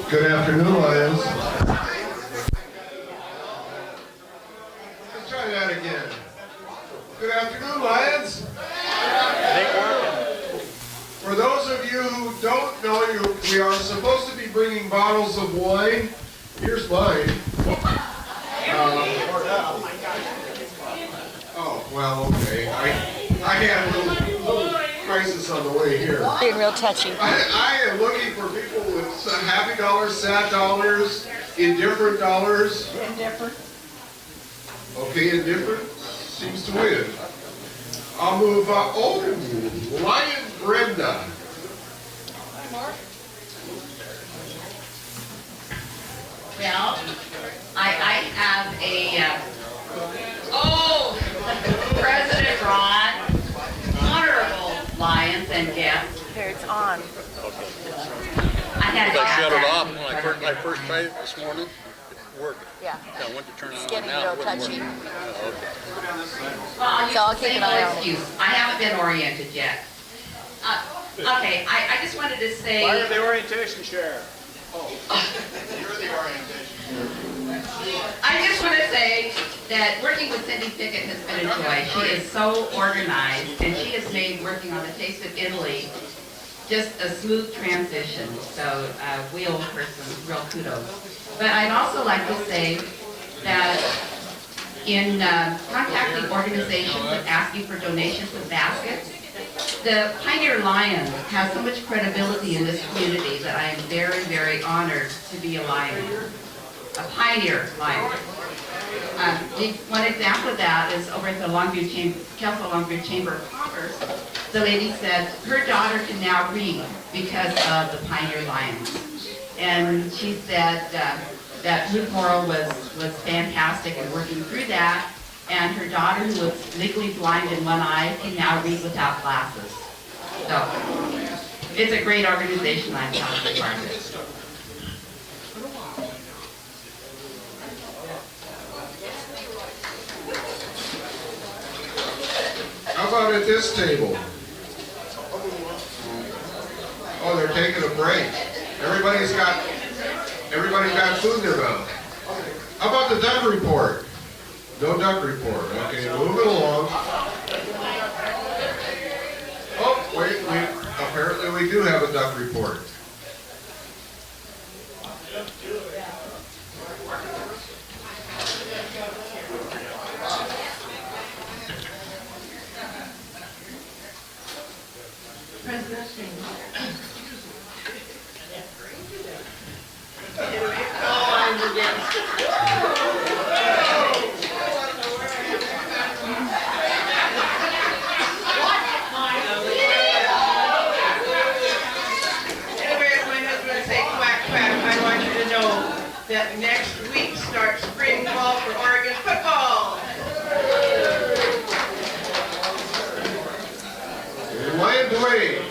Good afternoon, Lions. Let's try that again. Good afternoon, Lions. For those of you who don't know, we are supposed to be bringing bottles of wine. Here's mine. Oh, well, okay. I had a little crisis on the way here. Being real touchy. I am looking for people with happy dollars, sad dollars, indifferent dollars. Indifferent. Okay, indifferent seems to win. I'll move, Lion Brenda. Well, I have a, President Ron, honorable Lions and guests. Here, it's on. I had to I have shut it that. off when I first tried it this morning. It worked. Yeah. I went to turn it It's on getting now. real It wouldn't touchy. work. Oh, okay. Well, I'll use So I'll the keep same an eye old on it. excuse. I haven't been oriented yet. Okay, I just wanted to say. Why are the orientation chair? I just want to say that working with Cindy Pickett has been a joy. She is so organized, and she has made working on the Taste of Italy just a smooth transition. So we owe her some real kudos. But I'd also like to say that in contacting organizations and asking for donations of baskets, the Pioneer Lions has so much credibility in this community that I am very, very honored to be a Lion. A Pioneer Lion. One example of that is over at the Longview Chamber of Commerce. The lady said her daughter can now read because of the Pioneer Lions. And she said that Ruth Morrow was fantastic in working through that, and her daughter, who was legally blind in one eye, can now read without glasses. So it's a great organization. I'm proud to be part of it. How about at this table? Oh, they're taking a break. Everybody's got food in their mouth. How about the duck report? No duck report. Okay, move it along. Oh, wait, apparently we do have a duck report. That next week starts spring ball for Oregon football. Lion Dwayne.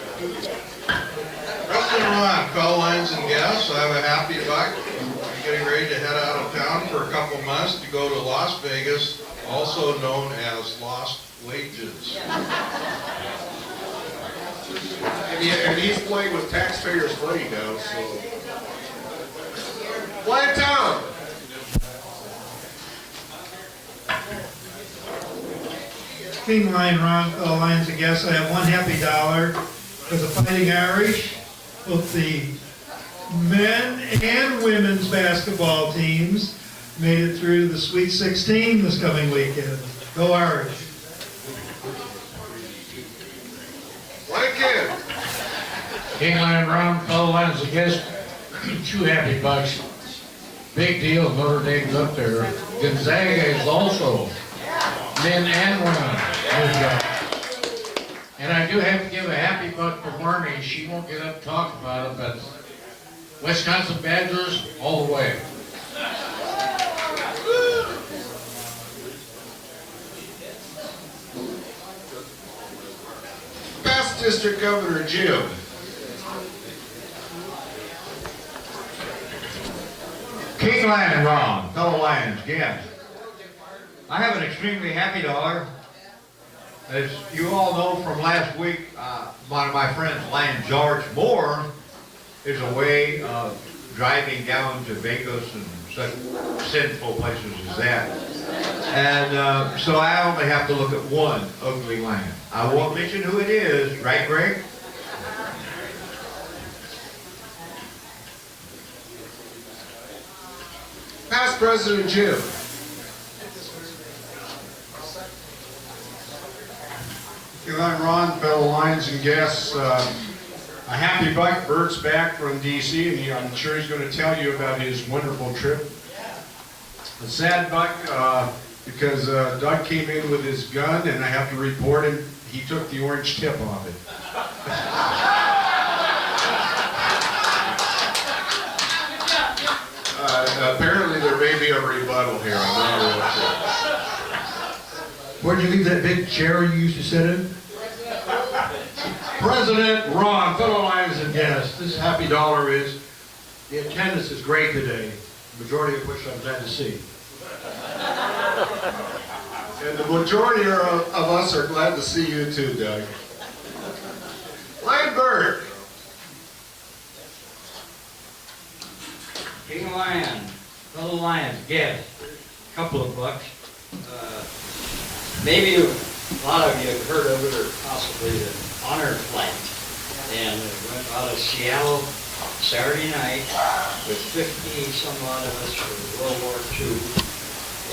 President Ron, fellow Lions and guests, I have a happy buck. I'm getting ready to head out of town for a couple months to go to Las Vegas, also known as Lost Wages. And he's playing with taxpayers' money now, so. Lion Town. King Lion Ron, fellow Lions and guests, I have one happy dollar for the Fighting Irish, both the men and women's basketball teams made it through the Sweet 16 this coming weekend. Go Irish. Lion Kid. King Lion Ron, fellow Lions and guests, two happy bucks. Big deal, Notre Dame's up there. Gonzaga is also men and women. And I do have to give a happy buck to Marnie. She won't get up to talk about it, but Wisconsin Badgers all the way. Past District Governor Jim. King Lion Ron, fellow Lions, again. I have an extremely happy dollar. As you all know from last week, one of my friends, Lion George Moore, is away driving down to Vegas and such sinful places as that. And so I only have to look at one ugly lion. I won't mention who it is, right, Greg? Past President Jim. Eli, Ron, fellow Lions and guests, a happy buck. Bert's back from DC, and I'm sure he's going to tell you about his wonderful trip. A sad buck because Doug came in with his gun, and I have to report him. He took the orange tip off it. Apparently there may be a rebuttal here. I'm not really sure. Where'd you leave that big chair you used to sit in? President Ron, fellow Lions and guests, this happy dollar is, the attendance is great today, the majority of which I'm glad to see. And the majority of us are glad to see you too, Doug. Lion Bert. King Lion, fellow Lions, guest, couple of bucks. Maybe a lot of you have heard of it, or possibly the honor flight. And it went out of Seattle Saturday night with 50 some odd of us from World War II,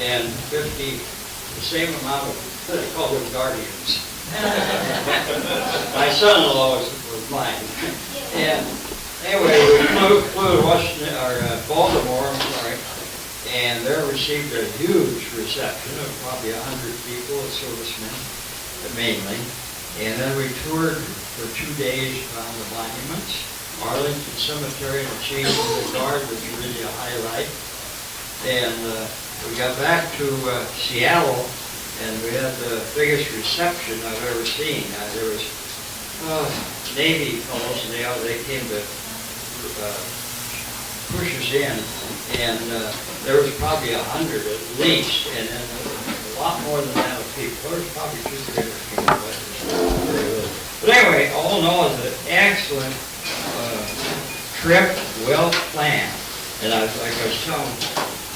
and 50, the same amount of, they call them guardians. My son-in-law was mine. And anyway, we flew to Washington, or Baltimore, I'm sorry, and there received a huge reception of probably 100 people, servicemen mainly. And then we toured for 2 days around the monuments. Arlington Cemetery and the Change of the Guard was really a highlight. And we got back to Seattle, and we had the biggest reception I've ever seen. There was Navy fellows, and they came to push us in, and there was probably 100 at least, and then a lot more than that of people. There was probably 200 people. But anyway, all in all, it was an excellent trip, well planned. And like I was telling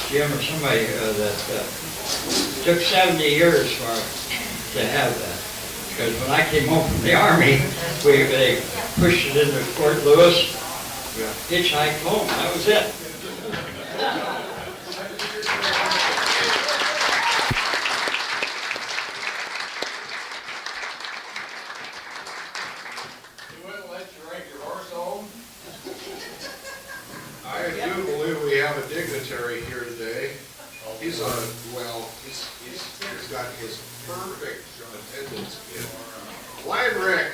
Jim or somebody that it took 70 years for to have that. Because when I came home from the Army, they pushed it into Fort Lewis, hitchhiked home, that was it. I do believe we have a dignitary here today. He's on, well, he's got his perfect attendance in. Lion Rick.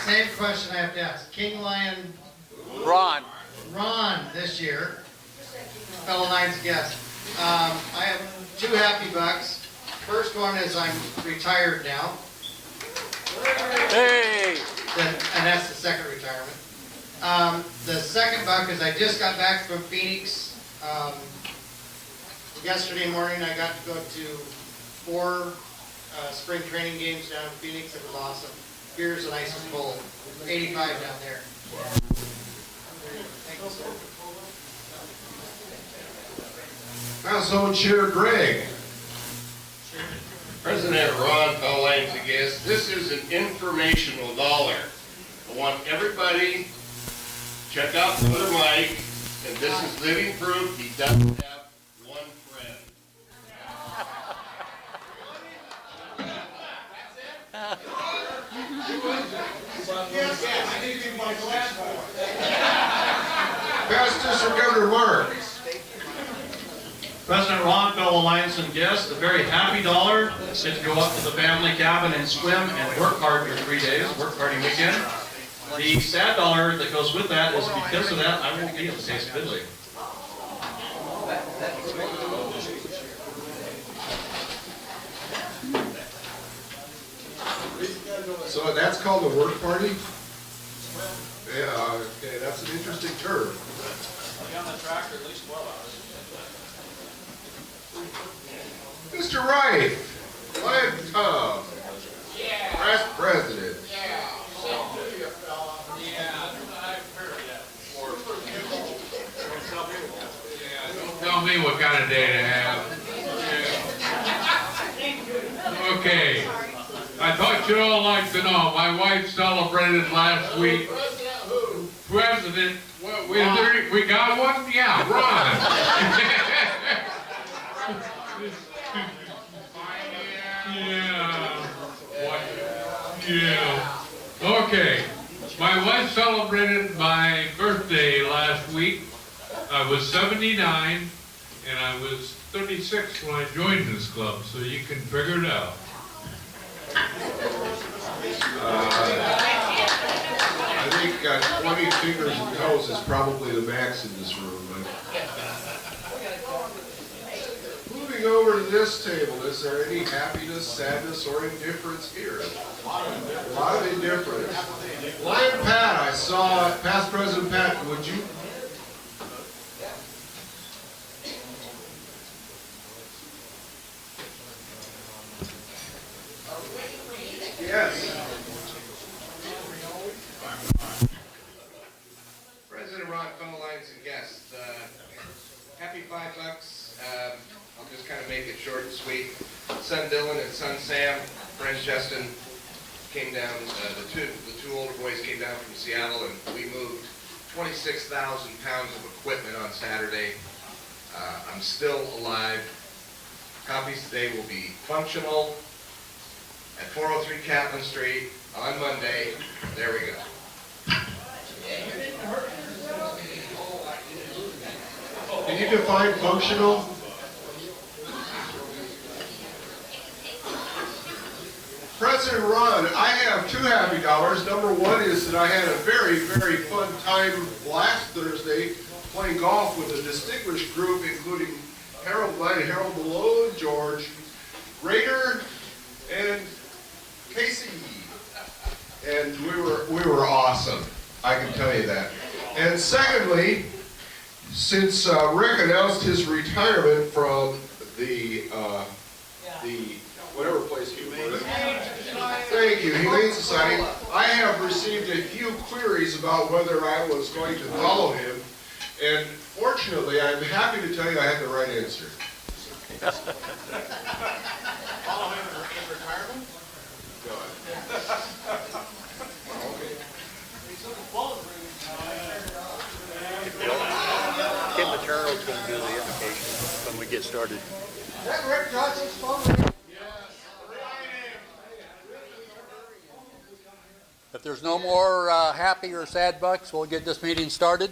Same question I have to ask. King Lion Ron. this year, fellow Lions guest. I have 2 happy bucks. First one is I'm retired now. Hey! And that's the second retirement. The second buck is I just got back from Phoenix. Yesterday morning I got to go to 4 spring training games down in Phoenix. It was awesome. Beer's nice and cold. 85 down there. Thank you, sir. Household Chair Greg. President Ron, fellow Lions and guests, this is an informational dollar. I want everybody check out Brother Mike, and this is living proof he doesn't have one friend. Past District Governor Mark. President Ron, fellow Lions and guests, a very happy dollar. Get to go up to the family cabin and swim and work hard for 3 days, work party weekend. The sad dollar that goes with that is because of that, I won't be able to taste fiddly. So that's called a work party? Yeah, okay, that's an interesting term. Be on the tractor at least 12 hours. Mr. Wright, Lion Tub, Past President. Okay. I thought you'd all like to know, my wife celebrated last week. President, we got one? Yeah, Ron. Yeah. What? Yeah. Okay. My wife celebrated my birthday last week. I was 79, and I was 36 when I joined this club, so you can figure it out. I think 20 fingers and toes is probably the max in this room. But moving over to this table, is there any happiness, sadness, or indifference here? A lot of indifference. Lion Pat, I saw past President Pat, would you? Yes. President Ron, fellow Lions and guests, happy $5. I'll just kind of make it short and sweet. Son Dylan and son Sam, friend Justin came down, the two older boys came down from Seattle, and we moved 26,000 pounds of equipment on Saturday. I'm still alive. Copies today will be functional at 403 Catlin Street on Monday. There we go. Can you define functional? President Ron, I have two happy dollars. Number one is that I had a very, very fun time last Thursday playing golf with a distinguished group, including Harold Glenn, Harold Malone, George Rader, and Casey. And we were awesome. I can tell you that. And secondly, since Rick announced his retirement from the whatever place he was. Thank you, Humane Society. I have received a few queries about whether I was going to follow him, and fortunately, I'm happy to tell you I had the right answer. Follow him in retirement? Kim Material's going to do the invocation when we get started. Is that Rick Johnson's phone? If there's no more happy or sad bucks, we'll get this meeting started.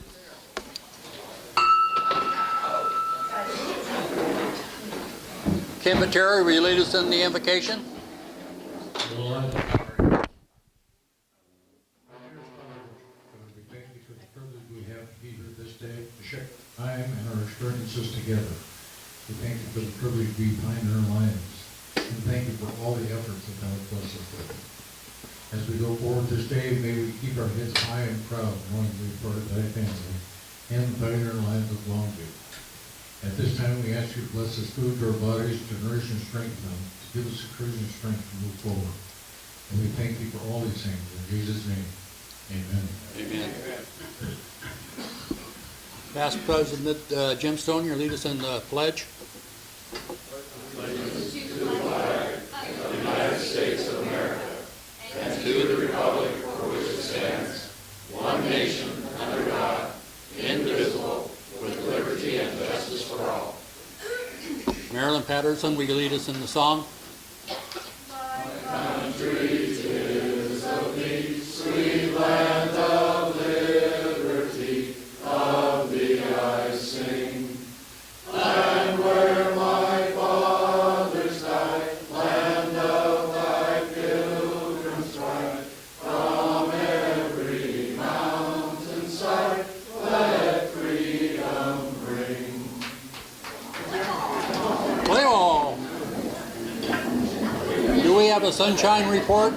Kim Materi, will you lead us in the invocation? We thank you for the privilege we have to be here this day to share time and our experiences together. We thank you for the privilege to be behind our lives. And thank you for all the efforts that God bless us with. As we go forward this day, may we keep our heads high and proud, knowing we're part of thy family and the pioneer lives of Longview. At this time, we ask you to bless this food to our bodies, to nourish and strengthen them, to give us the courage and strength to move forward. And we thank you for all these things. In Jesus' name, amen. Amen. Past President Jim Stone, you lead us in the pledge. Allegiance to the flag of the United States of America and to the republic for which it stands, one nation, under God, indivisible, with liberty and justice for all. Marilyn Patterson, will you lead us in the song? Country is of me, sweet land of liberty, of thee I sing. Land where my fathers died, land of thy pilgrims' pride, from every mountainside, let freedom ring. Well, do we have a sunshine report?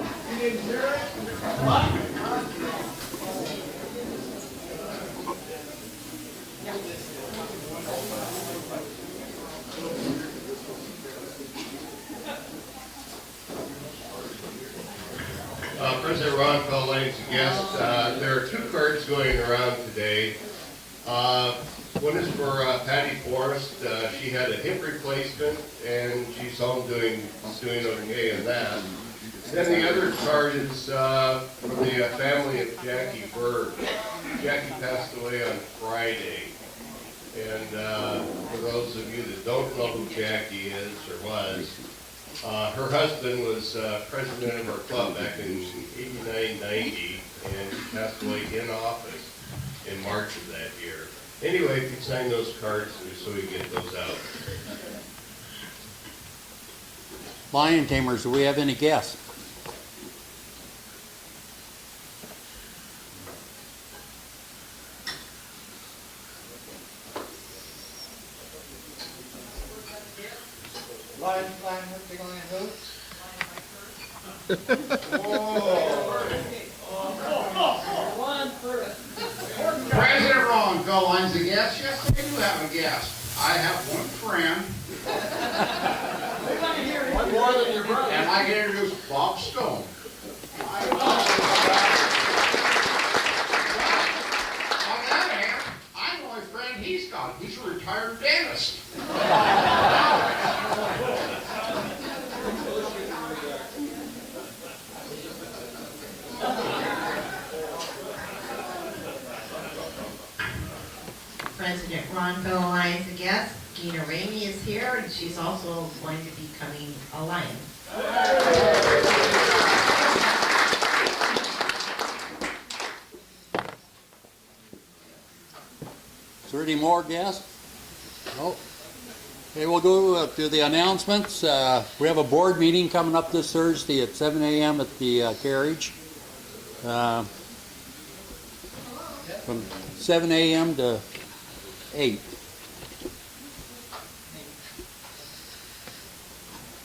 President Ron, fellow ladies and guests, there are two cards going around today. One is for Patty Forrest. She had a hip replacement, and she's home doing okay in that. Then the other card is for the family of Jackie Berg. Jackie passed away on Friday. And for those of you that don't know who Jackie is or was, her husband was president of our club back in 89, 90, and he passed away in office in March of that year. Anyway, if you sign those cards so we get those out. Lion tamers, do we have any guests? Lion, big lion who? President Ron, fellow lines of guests. Yes, they do have a guest. I have one friend. One more than your brother. And I get introduced Bob Stone. On the other hand, I'm the only friend he's got. He's a retired dentist. President Ron, fellow Lions and guests, Gina Ramey is here, and she's also going to be becoming a Lion. Is there any more guests? No. Okay, we'll go to the announcements. We have a board meeting coming up this Thursday at 7 a.m. at the Carriage. From 7 a.m. to 8.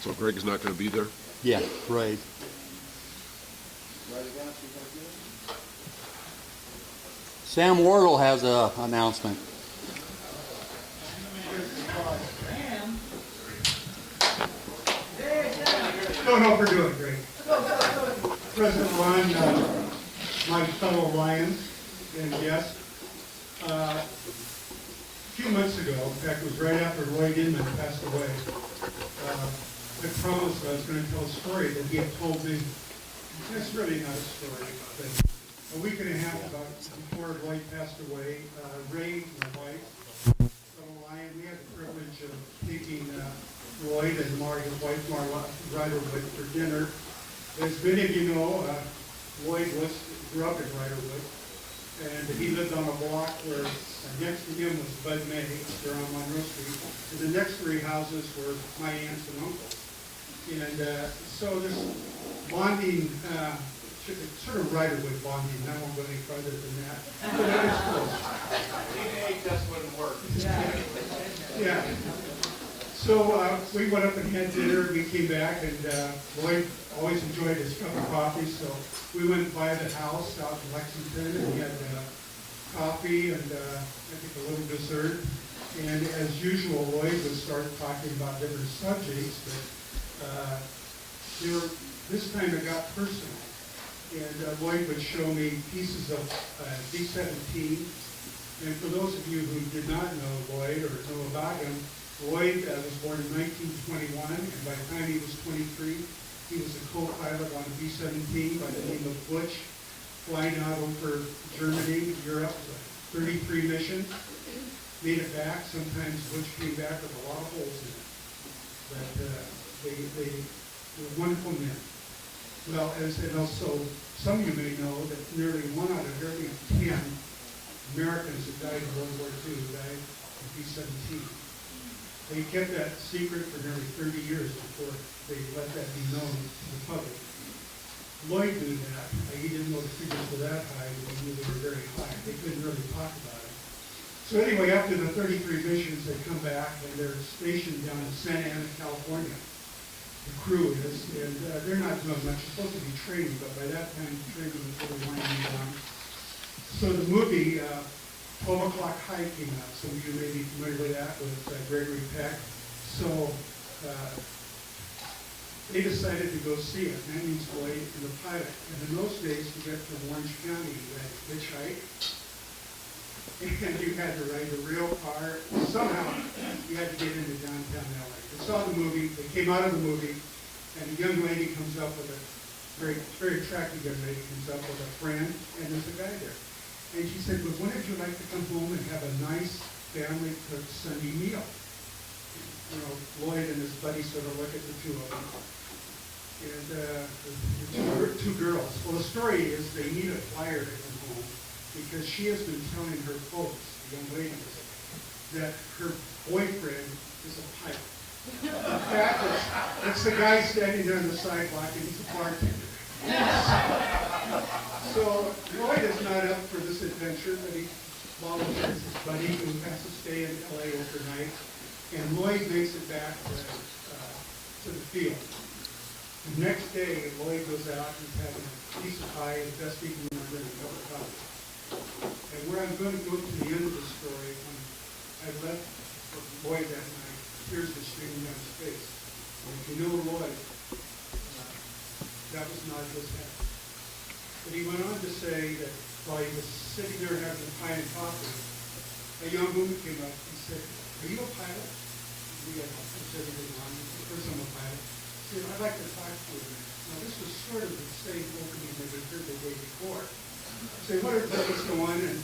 So Greg is not going to be there? Yeah, right. Sam Wardle has an announcement. Don't know if we're doing great. President Ron, my fellow Lions and guests, a few months ago, in fact, it was right after Lloyd Inman passed away, I promised I was going to tell a story that he had told me. It's really not a story, but a week and a half before Lloyd passed away, Ray, my wife, fellow Lion, we had the privilege of taking Lloyd and his wife Marla Riderwood for dinner. As many of you know, Lloyd grew up in Riderwood, and he lived on a block where next to him was Bud May, there on Monroe Street, and the next three houses were my aunts and uncles. And so this bonding, sort of Riderwood bonding, I won't go any further than that, but it was close. It just wouldn't work. Yeah. So we went up and had dinner, we came back, and Lloyd always enjoyed his cup of coffee, so we went by the house out in Lexington, and we had coffee and I think a little dessert. And as usual, Lloyd would start talking about different subjects, but this time it got personal. And Lloyd would show me pieces of B-17. And for those of you who did not know Lloyd or know about him, Lloyd was born in 1921, and by the time he was 23, he was a co-pilot on a B-17 by the name of Butch, flying out over Germany, Europe, 33 missions, made it back. Sometimes Butch came back with a lot of holes in it. But they were wonderful men. Well, and also, some of you may know that nearly 1 out of every 10 Americans that died in World War II died in B-17. They kept that secret for nearly 30 years before they let that be known to the public. Lloyd knew that. He didn't know the figures were that high, but he knew they were very high. They couldn't really talk about it. So anyway, after the 33 missions, they come back, and they're stationed down in Santa Ana, California. The crew is, and they're not doing much. They're supposed to be training, but by that time, the training was really winding down. So the movie, 12 O'Clock High came out. Some of you may be familiar with that, with Gregory Peck. So they decided to go see it. That means Lloyd and the pilot. And in those days, to get from Orange County, you had to hitchhike. and you had to ride a real car. Somehow, you had to get into downtown LA. I saw the movie, they came out of the movie, and a young lady comes up with a, very attractive young lady comes up with a friend, and there's a guy there. And she said, well, when would you like to come home and have a nice family cooked Sunday meal? You know, Lloyd and his buddy sort of look at the two of them. And the two girls. Well, the story is they need a flyer to come home because she has been telling her folks, the young ladies, that her boyfriend is a pilot. In fact, it's the guy standing there on the sidewalk and he's a bartender. So Lloyd is not up for this adventure, but he volunteers his buddy who has to stay in LA overnight. And Lloyd makes it back to the field. The next day, Lloyd goes out and he's having a piece of pie and best he can remember in a cup of coffee. And where I'm going to go to the end of the story, when I left Lloyd that night, tears were streaming down his face. And if you know Lloyd, that was not his head. But he went on to say that while he was sitting there having a pie and coffee, a young woman came up and said, "Are you a pilot?" And he said he was on. Of course I'm a pilot. He said, "I'd like to talk to you." Now this was sort of the same opening that we heard the day before. I said, "What's going on?" And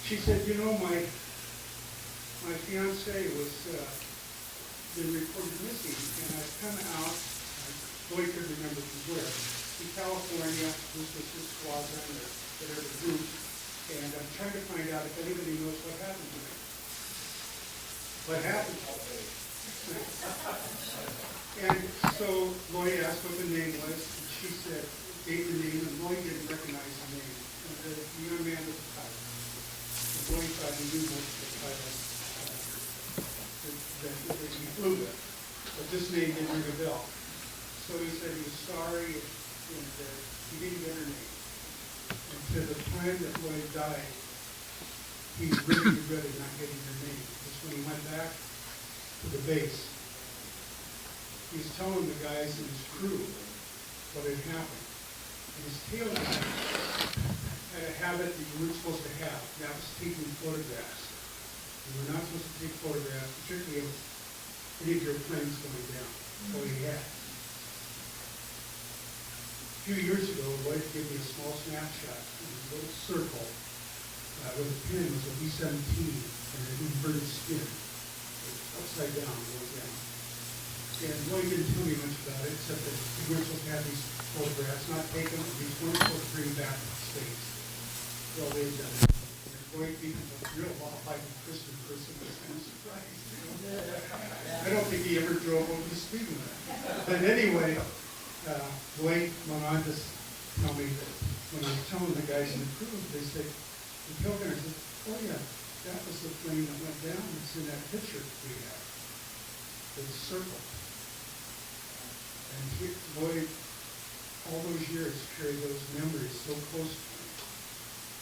she said, "You know, my fiance was been reported missing, and I've come out, Lloyd could remember from where, in California, this was his squadron or whatever group, and I'm trying to find out if anybody knows what happened to me." What happened? And so Lloyd asked what the name was, and she said, gave the name, and Lloyd didn't recognize the name. And the young man was a pilot. And Lloyd thought he knew most of the pilots that he flew with, but this name didn't ring a bell. So he said he was sorry, and he didn't get her name. And to the time that Lloyd died, he really regretted not getting her name. Because when he went back to the base, he was telling the guys in his crew what had happened. And his tailor had a habit that you weren't supposed to have. That was taking photographs. You were not supposed to take photographs, particularly of any of your planes going down. So he had. A few years ago, Lloyd gave me a small snapshot in a little circle where the pin was a B-17 and an inverted spin. Upside down, goes down. And Lloyd didn't tell me much about it, except that we weren't supposed to have these photographs, not taken, these weren't supposed to bring back to space. Well, they've done it. And Lloyd becomes a real law-abiding Christian person. I was kind of surprised. I don't think he ever drove over the speed limit. But anyway, Lloyd went on to tell me that when I was telling the guys in the crew, they said, the Pilgrim said, "Oh yeah, that was the plane that went down. It's in that picture we have. The circle." And Lloyd, all those years, carried those memories so close to him.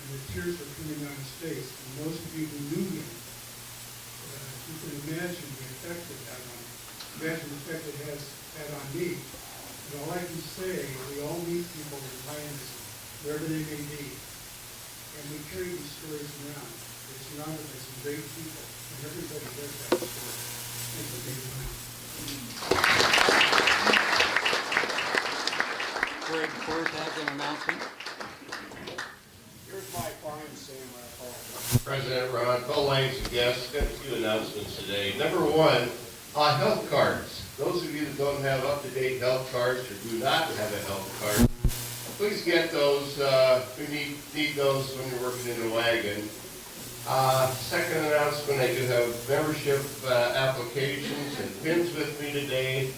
And the tears were coming down his face. And those of you who knew him, you can imagine the effect it had on him. Imagine the effect it has had on me. And all I can say, we all meet people in lands, wherever they may be. And we carry these stories around. We're surrounded by some great people, and everybody does have a story. Thanks for being around. Greg Firth has an announcement. Here's my fine Sam Paul. President Ron, fellow ladies and guests, got a few announcements today. Number one, health cards. Those of you that don't have up-to-date health cards or do not have a health card, please get those. We need those when you're working in a wagon. Second announcement, I do have membership applications and pins with me today.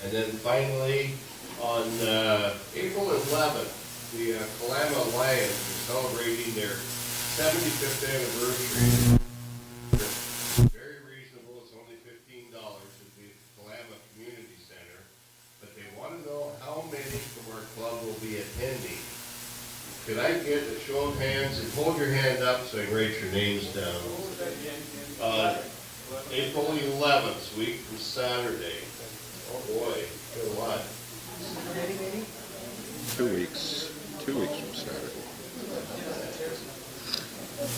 And then finally, on April 11th, the Kalama Alliance is celebrating their 75th anniversary. Very reasonable, it's only $15 at the Kalama Community Center. But they want to know how many from our club will be attending. Could I get a show of hands and hold your hand up so I can write your names down? April 11th, week from Saturday. Oh boy, got a lot. 2 weeks. 2 weeks from Saturday. Okay,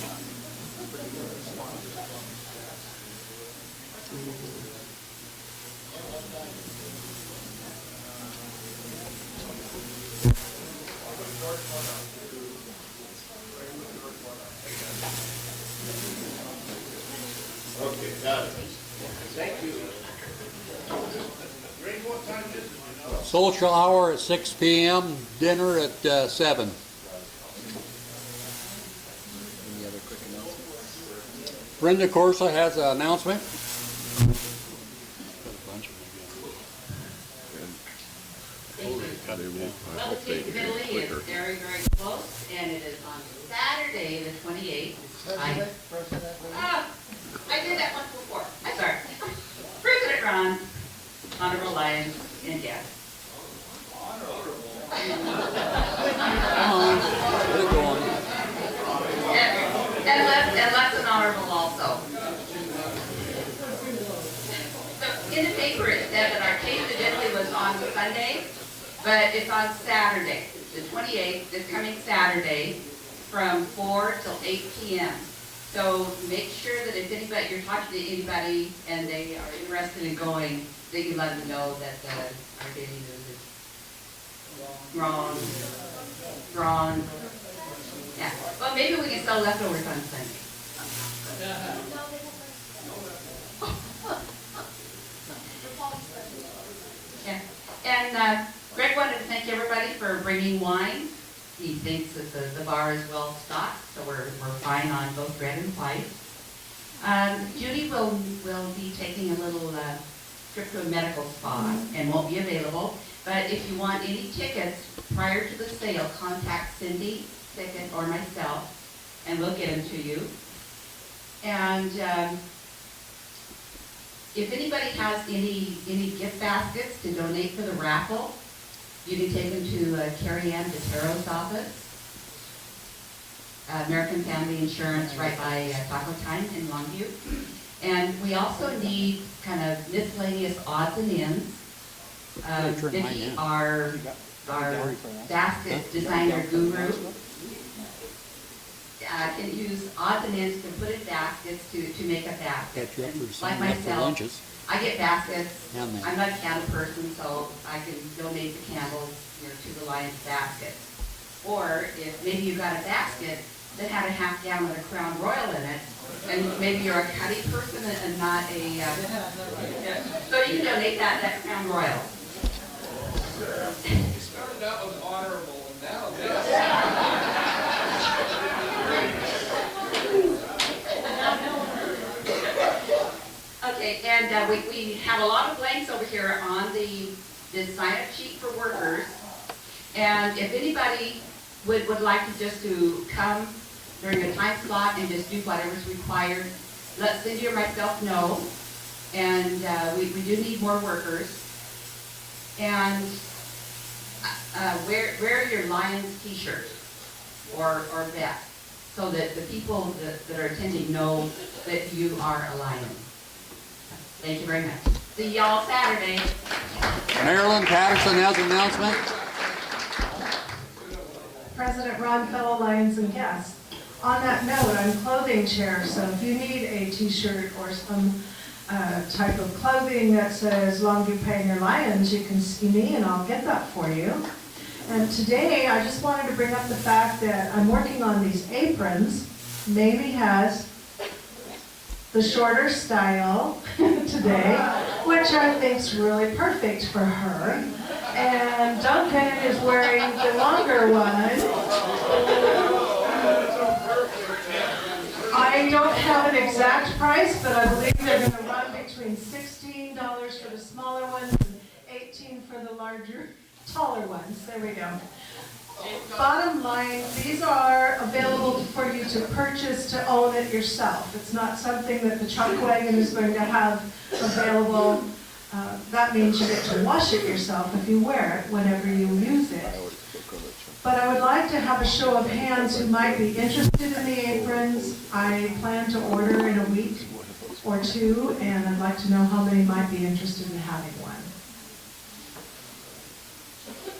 got it. Thank you. Social hour at 6 p.m., dinner at 7. Any other quick announcements? Brenda Corsa has an announcement. Well, the Taste of Italy is very, very close, and it is on Saturday, the 28th. I did that once before. I'm sorry. President Ron, Honorable Lions, and guests. And less than honorable also. So in the paper it said that our Taste of Italy was on Sunday, but it's on Saturday, the 28th, this coming Saturday, from 4 till 8 p.m. So make sure that if anybody, you're talking to anybody and they are interested in going, that you let them know that our daily news is wrong. Yeah, well, maybe we can sell leftovers on Sunday. Yeah, and Greg wanted to thank everybody for bringing wine. He thinks that the bar is well stocked, so we're fine on both red and white. Judy will be taking a little trip to a medical spa and won't be available. But if you want any tickets prior to the sale, contact Cindy, Ticket, or myself, and we'll get them to you. And if anybody has any gift baskets to donate for the raffle, you can take them to Carrie Ann DeTero's office, American Family Insurance, right by Taco Time in Longview. And we also need kind of miscellaneous odds and ends. Vicki, our basket designer guru, can use odds and ends to put in baskets to make a basket. Like myself, I get baskets. I'm not a candle person, so I can donate the candles, to the Lions basket. Or if maybe you got a basket that had a half gallon of Crown Royal in it, and maybe you're a Cuddy person and not a, so you can donate that Crown Royal. Started out with honorable, and now this. Okay, and we have a lot of blanks over here on the sign-up sheet for workers. And if anybody would like to just to come during a time slot and just do whatever's required, let Cindy or myself know. And we do need more workers. And wear your Lions t-shirt or vest so that the people that are attending know that you are a Lion. Thank you very much. See y'all Saturday. Marilyn Patterson has an announcement. President Ron, fellow Lions and guests. On that note, I'm clothing chair, so if you need a t-shirt or some type of clothing that says Longview Pioneer Lions, you can see me and I'll get that for you. And today, I just wanted to bring up the fact that I'm working on these aprons. Mamie has the shorter style today, which I think is really perfect for her. And Duncan is wearing the longer one. I don't have an exact price, but I believe they're going to run between $16 for the smaller ones and $18 for the larger, taller ones. There we go. Bottom line, these are available for you to purchase to own it yourself. It's not something that the truck wagon is going to have available. That means you get to wash it yourself if you wear it whenever you use it. But I would like to have a show of hands who might be interested in the aprons. I plan to order in a week or two, and I'd like to know how many might be interested in having one.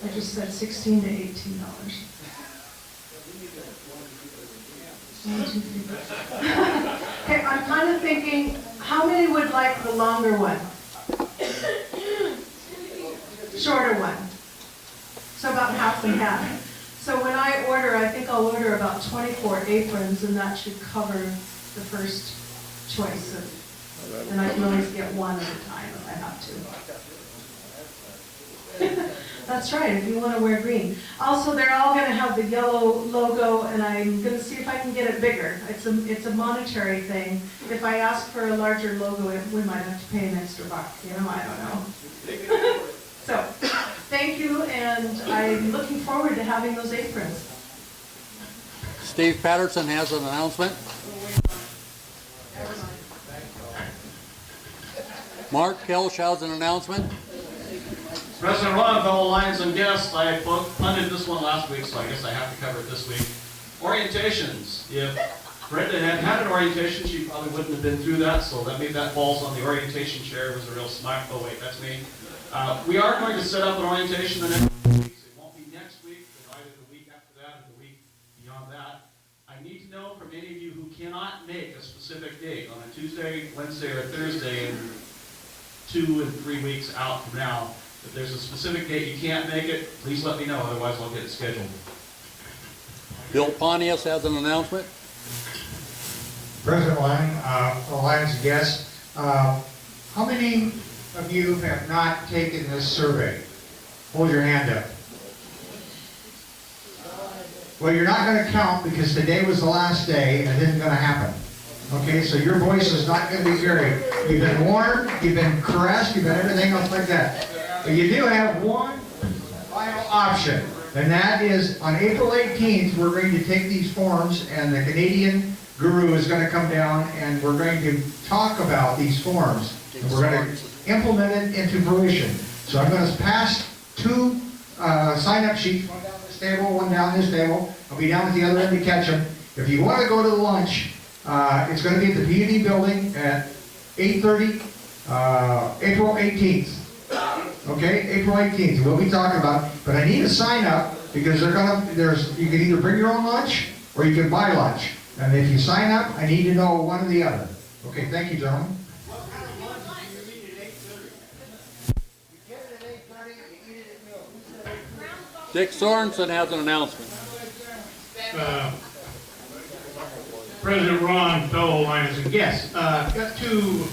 I just said $16 to $18. 1, 2, 3. Okay, I'm kind of thinking, how many would like the longer one? Shorter one. So about half and half. So when I order, I think I'll order about 24 aprons, and that should cover the first choice of, and I can always get one at a time if I have to. That's right, if you want to wear green. Also, they're all going to have the yellow logo, and I'm going to see if I can get it bigger. It's a monetary thing. If I ask for a larger logo, we might have to pay an extra buck, I don't know. So, thank you, and I'm looking forward to having those aprons. Steve Patterson has an announcement. Mark Kelch has an announcement. President Ron, fellow Lions and guests, I funded this one last week, so I guess I have to cover it this week. Orientations. If Brenda had had an orientation, she probably wouldn't have been through that, so that falls on the orientation chair. It was a real smack. Oh wait, that's me. We are going to set up an orientation the next 2 weeks. It won't be next week, but either the week after that or the week beyond that. I need to know from any of you who cannot make a specific date on a Tuesday, Wednesday, or Thursday in 2 and 3 weeks out from now. If there's a specific date you can't make it, please let me know, otherwise I'll get it scheduled. Bill Pontius has an announcement. President Lang, Lions guests, how many of you have not taken this survey? Hold your hand up. Well, you're not going to count because today was the last day and it isn't going to happen. Okay, so your voice is not going to be very. You've been warned, you've been caressed, you've been everything else like that. But you do have one final option, and that is on April 18th, we're going to take these forms, and the Canadian guru is going to come down, and we're going to talk about these forms, and we're going to implement it into fruition. So I'm going to pass 2 sign-up sheets, one down this table, one down this table. I'll be down at the other end to catch them. If you want to go to the lunch, it's going to be at the P&E building at 8:30, April 18th. Okay, April 18th, we'll be talking about it, but I need a sign up because you can either bring your own lunch or you can buy lunch. And if you sign up, I need to know one or the other. Okay, thank you, gentlemen. Dick Sorensen has an announcement. President Ron, fellow Lions and guests, got two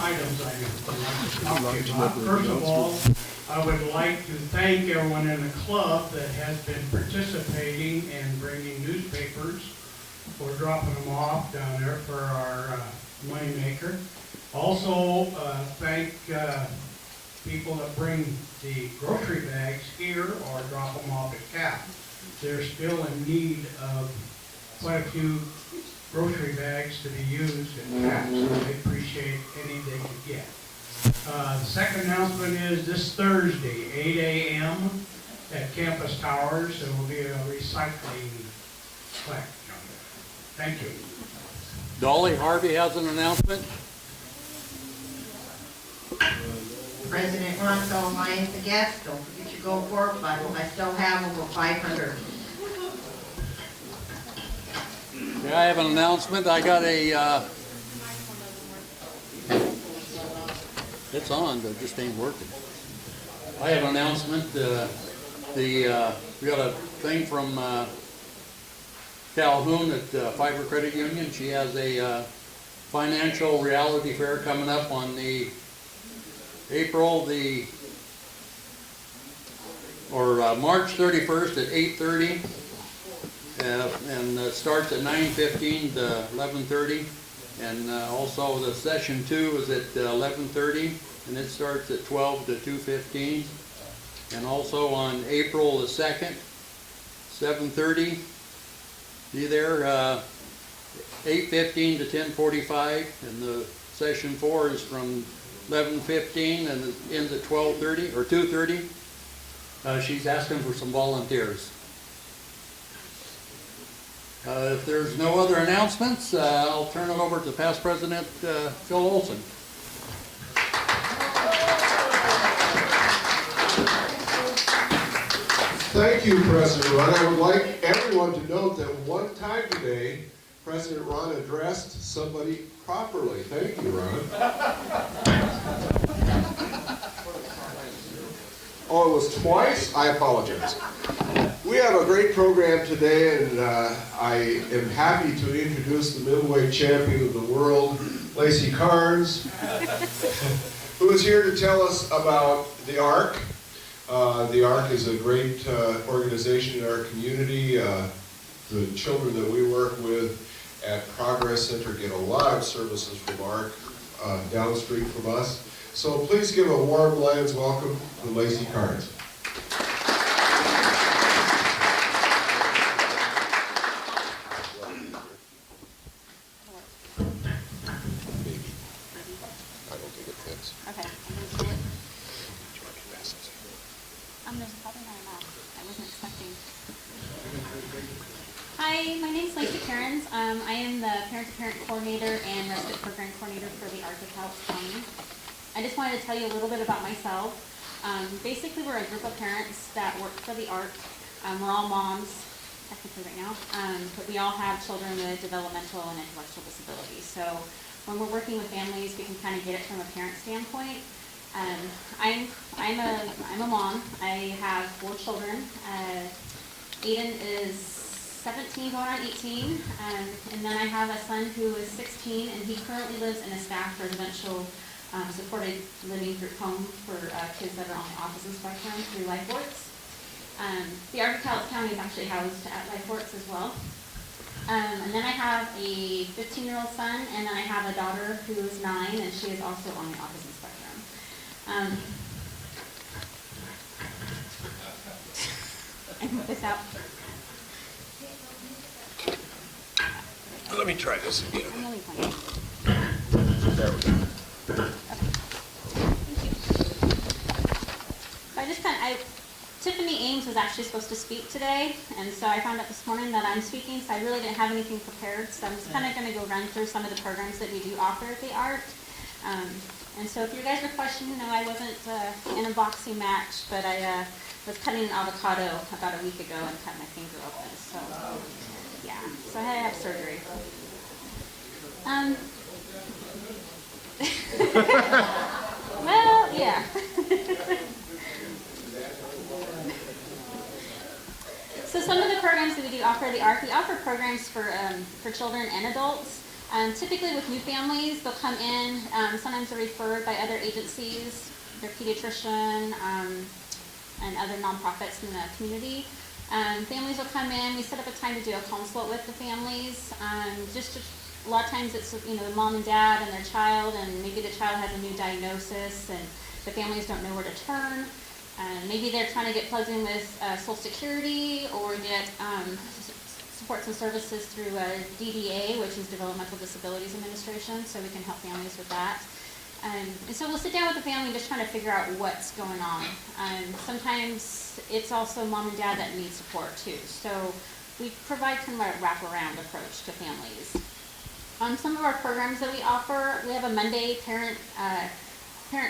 items I would like to talk to you about. First of all, I would like to thank everyone in the club that has been participating and bringing newspapers or dropping them off down there for our money maker. Also, thank people that bring the grocery bags here or drop them off at CAP. They're still in need of quite a few grocery bags to be used at CAP, so they appreciate any they can get. The second announcement is this Thursday, 8 a.m. at Campus Towers. There will be a recycling plant down there. Thank you. Dolly Harvey has an announcement. President Ron, fellow Lions and guests, don't forget your Go Forward Bible. I still have over 500. Yeah, I have an announcement. I got a, it's on, but it just ain't working. I have an announcement. We got a thing from Calhoun at Fiber Credit Union. She has a financial reality fair coming up on the March 31st at 8:30. And starts at 9:15 to 11:30, and also the session 2 is at 11:30, and it starts at 12 to 2:15, and also on April the 2nd, 7:30. Be there 8:15 to 10:45, and the session 4 is from 11:15 and it ends at 12:30 or 2:30. She's asking for some volunteers. If there's no other announcements, I'll turn it over to past President Phil Olson. Thank you, President Rudd. I would like everyone to note that one time today, President Ron addressed somebody properly. Thank you, Ron. Oh, it was twice? I apologize. We have a great program today, and I am happy to introduce the middleweight champion of the world, Lacey Cairns, who is here to tell us about the ARC. The ARC is a great organization in our community. The children that we work with at Progress Center get a lot of services from ARC down the street from us. So please give a warm Lions welcome to Lacey Cairns. Okay. There's probably not enough. I wasn't expecting. Hi, my name is Lacey Cairns. I am the parent-to-parent coordinator and respite program coordinator for the ARC of Cowlitz County. I just wanted to tell you a little bit about myself. Basically, we're a group of parents that work for the ARC. We're all moms, technically right now, but we all have children with developmental and intellectual disabilities. So when we're working with families, we can kind of get it from a parent standpoint. I'm a mom. I have 4 children. Aiden is 17 going on 18, and then I have a son who is 16, and he currently lives in a staff residential supported living group home for kids that are on the autism spectrum through LifeWorks. The ARC of Cowlitz County is actually housed at LifeWorks as well. And then I have a 15-year-old son, and then I have a daughter who is 9, and she is also on the autism spectrum. I can put this out. Let me try this again. I'm really funny. There we go. Tiffany Ames was actually supposed to speak today, and so I found out this morning that I'm speaking, so I really didn't have anything prepared, so I'm just kind of going to go run through some of the programs that we do offer at the ARC. And so if you guys are questioning, no, I wasn't in a boxing match, but I was cutting an avocado about a week ago and cut my finger open, so yeah, so I had to have surgery. Well, yeah. So some of the programs that we do offer at the ARC, we offer programs for children and adults. Typically with new families, they'll come in, sometimes they're referred by other agencies, their pediatrician, and other nonprofits in the community. Families will come in, we set up a time to do a consult with the families. A lot of times it's the mom and dad and their child, and maybe the child has a new diagnosis and the families don't know where to turn. Maybe they're trying to get plugged in with Social Security or get supports and services through DDA, which is Developmental Disabilities Administration, so we can help families with that. And so we'll sit down with the family and just trying to figure out what's going on. Sometimes it's also mom and dad that need support too. So we provide kind of a wraparound approach to families. On some of our programs that we offer, we have a Monday parent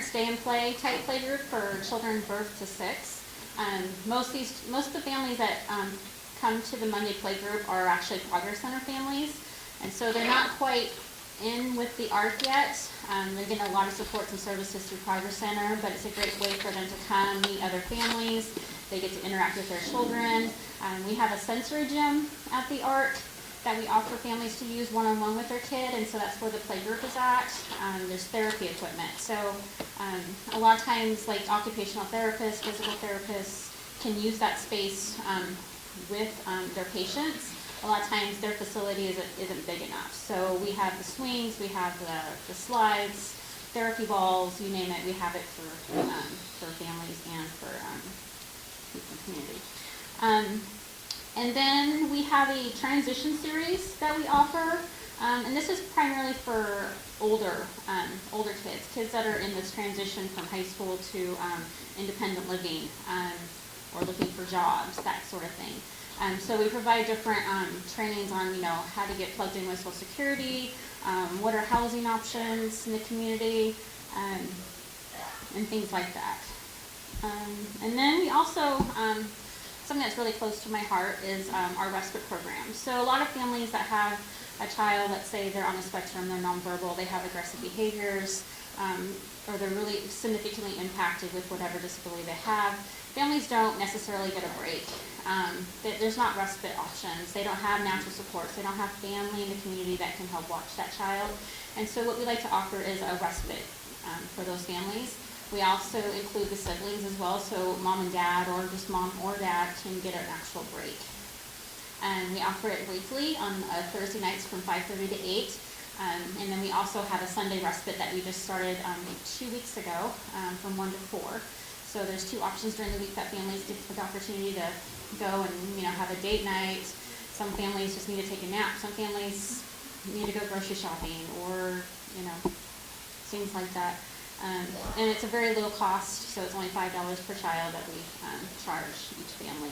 stay and play type play group for children birth to 6. Most of the families that come to the Monday play group are actually Progress Center families, and so they're not quite in with the ARC yet. They're getting a lot of supports and services through Progress Center, but it's a great way for them to come meet other families. They get to interact with their children. We have a sensory gym at the ARC that we offer families to use one-on-one with their kid, and so that's where the play group is at. There's therapy equipment. So a lot of times, like occupational therapists, physical therapists can use that space with their patients. A lot of times their facility isn't big enough. So we have the swings, we have the slides, therapy balls, you name it, we have it for families and for the community. And then we have a transition series that we offer, and this is primarily for older kids that are in this transition from high school to independent living, or looking for jobs, that sort of thing. So we provide different trainings on, how to get plugged in with Social Security, what are housing options in the community, and things like that. And then we also, something that's really close to my heart is our respite program. So a lot of families that have a child, let's say they're on the spectrum, they're nonverbal, they have aggressive behaviors, or they're really significantly impacted with whatever disability they have, families don't necessarily get a break. There's not respite options. They don't have natural supports. They don't have family in the community that can help watch that child. And so what we like to offer is a respite for those families. We also include the siblings as well, so mom and dad, or just mom or dad, can get an actual break. And we offer it weekly on Thursday nights from 5:30 to 8. And then we also have a Sunday respite that we just started 2 weeks ago from 1 to 4. So there's 2 options during the week that families get the opportunity to go and have a date night. Some families just need to take a nap. Some families need to go grocery shopping, or things like that. And it's a very low cost, so it's only $5 per child that we charge each family.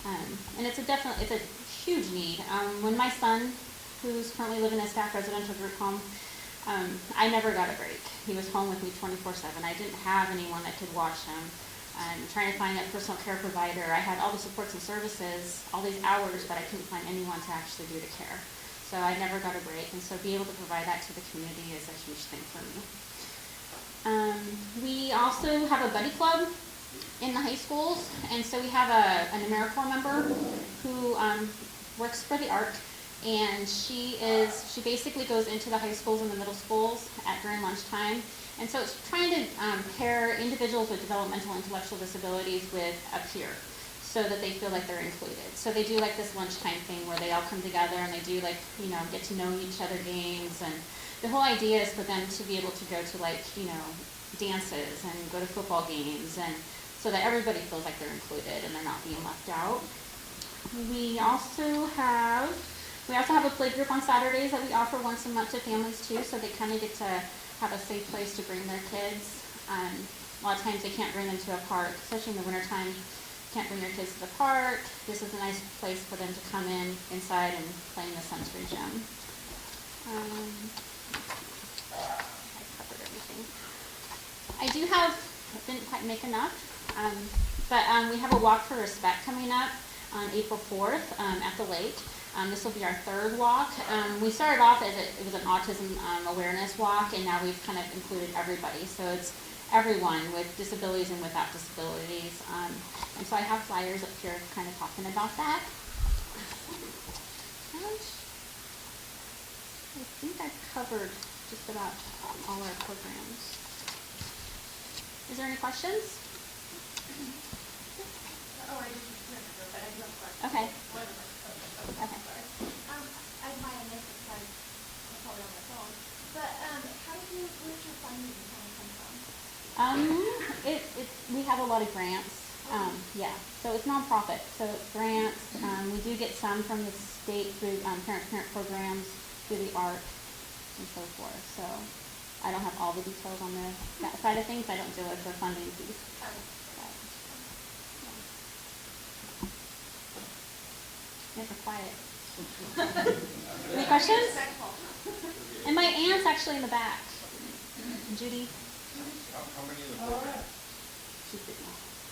And it's a huge need. When my son, who's currently living in a staff residential group home, I never got a break. He was home with me 24/7. I didn't have anyone that could watch him. Trying to find a personal care provider. I had all the supports and services, all these hours, but I couldn't find anyone to actually do the care. So I never got a break, and so being able to provide that to the community is a huge thing for me. We also have a buddy club in the high schools, and so we have an AmeriCorps member who works for the ARC, and she basically goes into the high schools and the middle schools during lunchtime, and so it's trying to pair individuals with developmental intellectual disabilities with a peer, so that they feel like they're included. So they do like this lunchtime thing where they all come together and they do get to know each other games, and the whole idea is for them to be able to go to dances and go to football games, and so that everybody feels like they're included and they're not being left out. We also have a play group on Saturdays that we offer once a month to families too, so they kind of get to have a safe place to bring their kids. A lot of times they can't bring them to a park, especially in the wintertime. Can't bring your kids to the park. This is a nice place for them to come inside and play in the sensory gym. I didn't quite make enough, but we have a Walk for Respect coming up on April 4th at the lake. This will be our 3rd walk. We started off as it was an autism awareness walk, and now we've kind of included everybody. So it's everyone with disabilities and without disabilities. And so I have flyers up here kind of talking about that. And I think I've covered just about all our programs. Is there any questions? Oh, I didn't remember, but I do have a question. Okay. Okay. I might have missed it because I'm probably on my phone. But where's your funding kind of come from? We have a lot of grants. Yeah, so it's nonprofit. So it's grants. We do get some from the state through parent programs, through the ARC, and so forth. So I don't have all the details on that side of things. I don't deal with the funding piece. Never quiet. Any questions? And my aunt's actually in the back. Judy. How many in the program?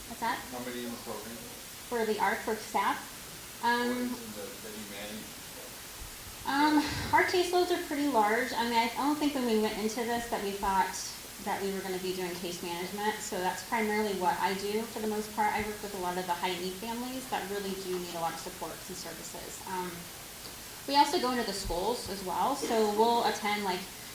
What's that? How many in the program? For the ARC, for staff? That you manage? Our caseloads are pretty large. I mean, I don't think when we went into this that we thought that we were going to be doing case management. So that's primarily what I do for the most part. I work with a lot of the high need families that really do need a lot of supports and services. We also go into the schools as well. So we'll attend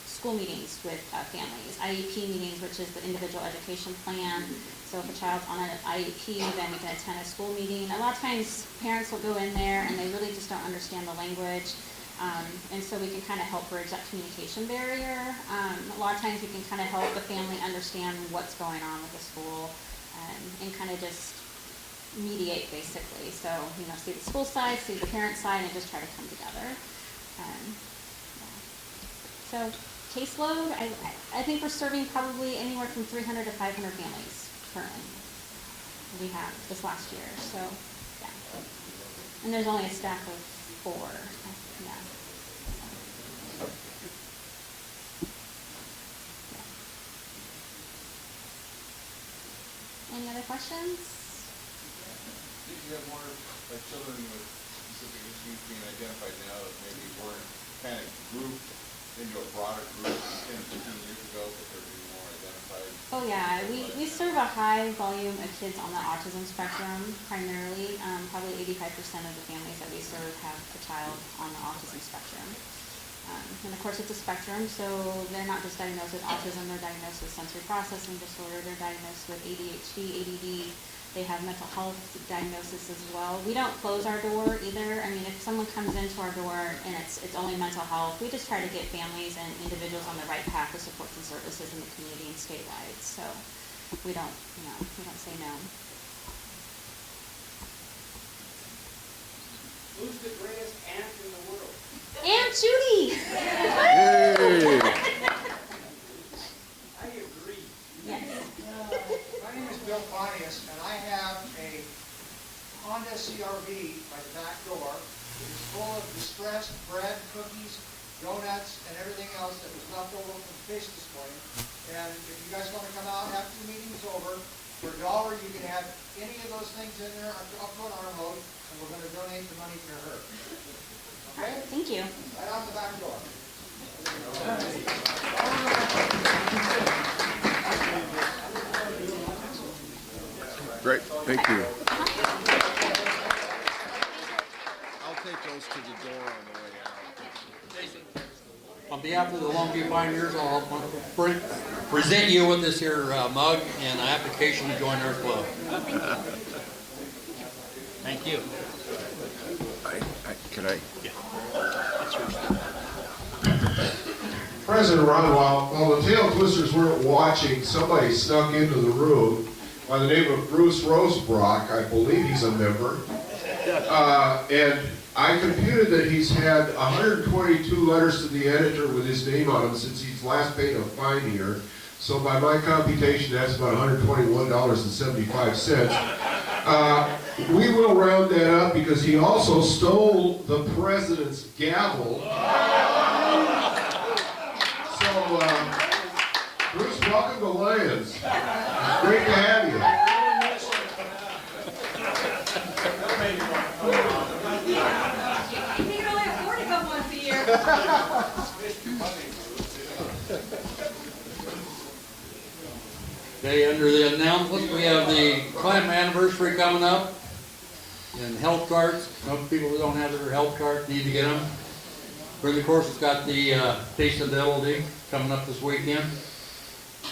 school meetings with families, IEP meetings, which is the individual education plan. So if a child's on an IEP, then we can attend a school meeting. A lot of times parents will go in there and they really just don't understand the language. And so we can kind of help bridge that communication barrier. A lot of times we can kind of help the family understand what's going on with the school and kind of just mediate basically. So, see the school side, see the parent side, and just try to come together. So caseload, I think we're serving probably anywhere from 300 to 500 families currently. We have this last year, so yeah. And there's only a staff of 4. Yeah. Any other questions? have more like children with specific issues being identified now that maybe weren't kind of grouped into a broader group 10 or 15 years ago, but they're being more identified? Oh yeah, we serve a high volume of kids on the autism spectrum primarily. Probably 85% of the families that we serve have a child on the autism spectrum. And of course it's a spectrum, so they're not just diagnosed with autism, they're diagnosed with sensory processing disorder, they're diagnosed with ADHD, ADD, they have mental health diagnosis as well. We don't close our door either. I mean, if someone comes into our door and it's only mental health, we just try to get families and individuals on the right path to supports and services in the community and statewide. So we don't say no. Who's the greatest aunt in the world? Aunt Judy! Hey! I agree. Yes. My name is Bill Pontius, and I have a Honda CRV by the back door. It is full of distressed bread, cookies, donuts, and everything else that was left over from fish this morning. And if you guys want to come out after the meeting is over, for $1, you can have any of those things in there up on our load, and we're going to donate the money to her. Okay? Thank you. Right out the back door. Great, thank you. I'll take those to the door on the way out. On behalf of the Longview Pioneers, I'll present you with this here mug and an application to join our club. Thank you. Can I? President Ron, while the tail twisters weren't watching, somebody snuck into the room by the name of Bruce Rosebrock. I believe he's a member. And I computed that he's had 122 letters to the editor with his name on them since he's last paid a fine here. So by my computation, that's about $121.75. We will round that up because he also stole the president's gavel. So, Bruce, welcome to Lions. Great to have you. You can only afford to come once a year. Okay, under the announcements, we have the climb anniversary coming up and health cards. Most people who don't have their health cards need to get them. Of course, it's got the Taste of Melody coming up this weekend.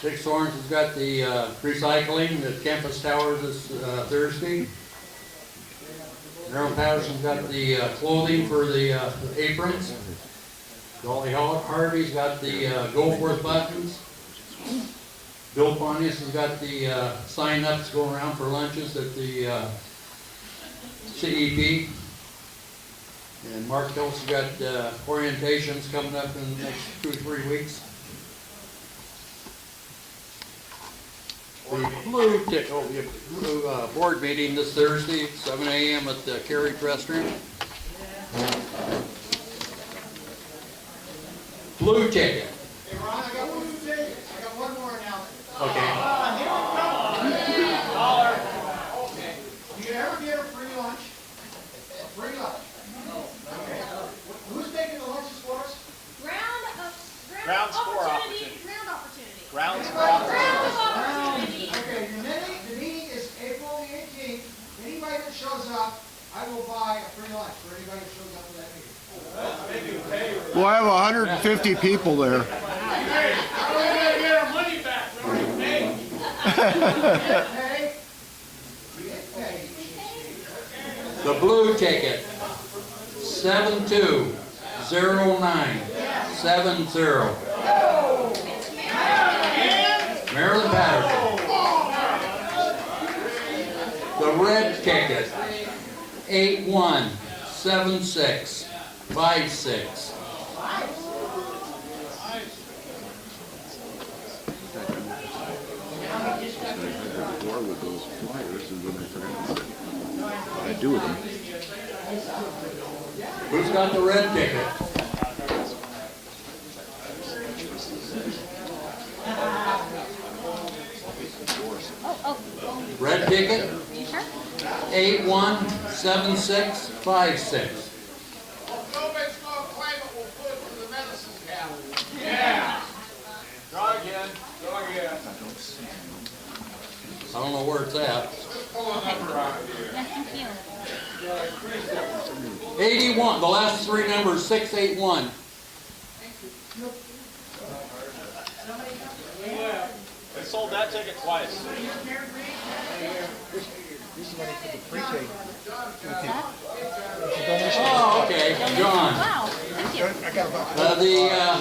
Dick Sorens has got the recycling at Campus Towers this Thursday. Harold Patterson's got the clothing for the aprons. Dolly Harvey's got the Go Forth buttons. Bill Pontius has got the sign-ups going around for lunches at the CEP. And Mark Hill's got orientations coming up in the next 2 or 3 weeks. The blue board meeting this Thursday, 7 a.m. at the Cairns restaurant. Blue ticket. Hey, Ron, I got one ticket. I got one more announcement. Okay. Okay. Do you ever get a free lunch? A free lunch? Okay. Who's making the lunches for us? Grounds for opportunity. Round opportunity. Grounds for opportunity. Okay, the meeting is April the 18th. Anybody that shows up, I will buy a free lunch for anybody that shows up for that meeting. We'll have 150 people there. How are we going to get our money back? We already paid. Hey, we get paid. The blue ticket, 720970. Marilyn Patterson. The red ticket, 817656. With those flyers, and then I forgot what I do with them. Who's got the red ticket? Red ticket, You sure? 681-7656. Nobody's gonna claim it will put for the medicine cabinet. Yeah. Try again, go again. I don't know where it's at. Pull a number out of here. Yeah, thank you. 81, the last three numbers, 681. They sold that ticket twice. This is money for the pre-K. Oh, okay, John. Wow, thank you. I got about The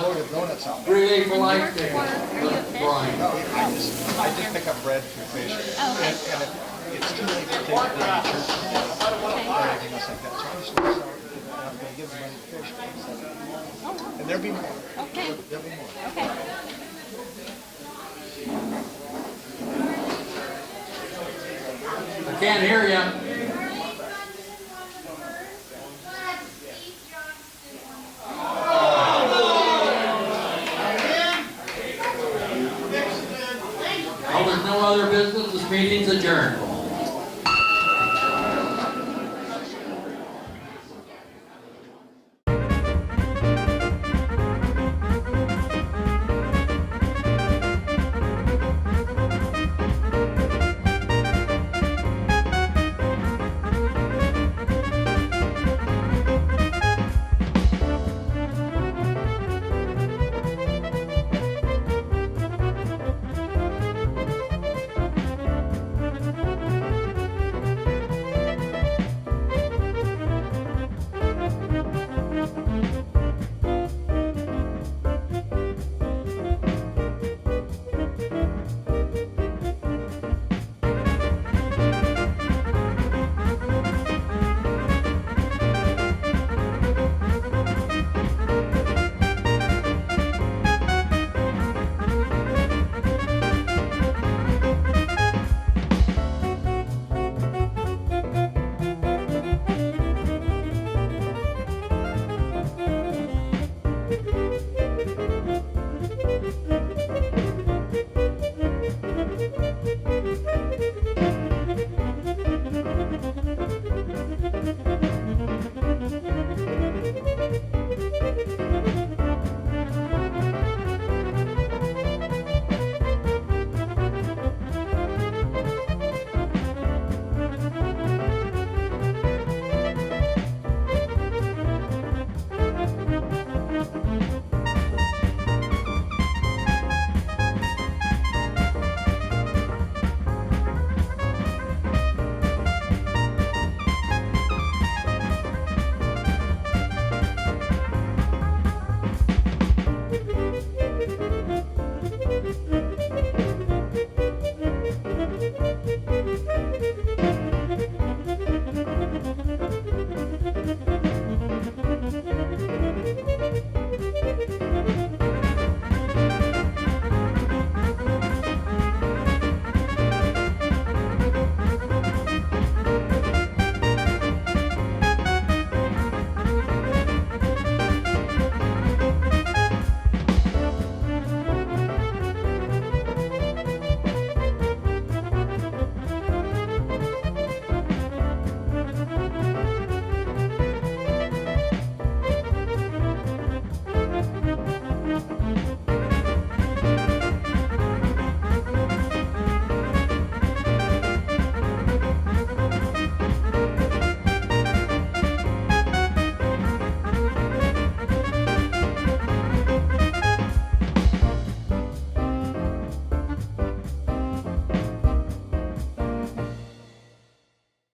loaded donuts out. Relay for Life ticket. Brian. No, I just pick up bread for patients. Oh, okay. And if it's too late to take it to church or anything else like that. So I'm just going to start, and I'm going to give them money to patients. And there'll be more. Okay. There'll be more. Okay. I can't hear you.